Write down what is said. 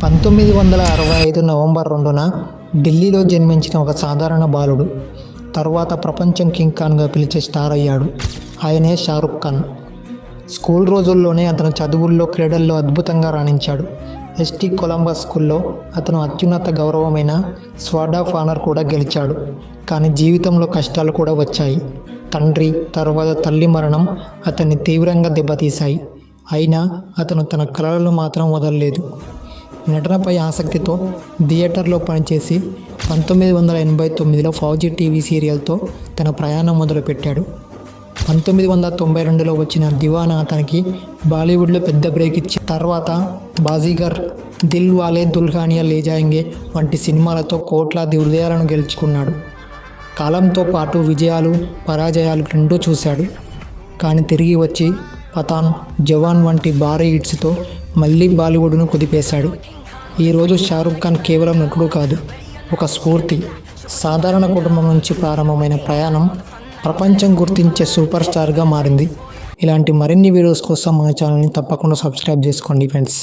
1965 November 2న ఢిల్లీలో జన్మించిన ఒక సాధారణ బాలుడు తరువాత ప్రపంచం కింగ్ ఖాన్గా పిలిచే స్టార్ అయ్యాడు. ఆయనే షారుఖ్ ఖాన్. స్కూల్ రోజుల్లోనే అతను చదువుల్లో, క్రీడల్లో అద్భుతంగా రాణించాడు. ఎస్టీ కొలంబస్ స్కూల్లో అతను అత్యున్నత గౌరవమైన స్వార్డ్ ఆఫ్ ఆనర్ కూడా గెలిచాడు. కానీ జీవితంలో కష్టాలు కూడా వచ్చాయి. తండ్రి తర్వాత తల్లి మరణం అతన్ని తీవ్రంగా దెబ్బతీశాయి. అయినా అతను తన కలలను మాత్రం వదలలేదు. నటనపై ఆసక్తితో థియేటర్లో పనిచేసి 1989లో ఫౌజీ టీవీ సీరియల్తో తన ప్రయాణం మొదలుపెట్టాడు. 1992లో వచ్చిన దివానా అతనికి బాలీవుడ్లో పెద్ద బ్రేక్ ఇచ్చి తర్వాత బాజీగర్, దిల్ వాలే దుల్హనియా లే జాయేంగే వంటి సినిమాలతో కోట్లాది హృదయాలను గెలుచుకున్నాడు. కాలంతో పాటు విజయాలు, పరాజయాలు రెండూ చూశాడు. కానీ తిరిగి వచ్చి పఠాన్, జవాన్ వంటి భారీ హిట్స్తో మళ్ళీ బాలీవుడ్ను కుదిపేశాడు. ఈరోజు షారుఖ్ ఖాన్ కేవలం నటుడు కాదు, ఒక స్ఫూర్తి. సాధారణ కుటుంబం నుంచి ప్రారంభమైన ప్రయాణం ప్రపంచం గుర్తించే సూపర్ స్టార్గా మారింది. ఇలాంటి మరిన్ని వీడియోస్ కోసం మా ఛానల్ని తప్పకుండా సబ్స్క్రైబ్ చేసుకోండి ఫ్రెండ్స్.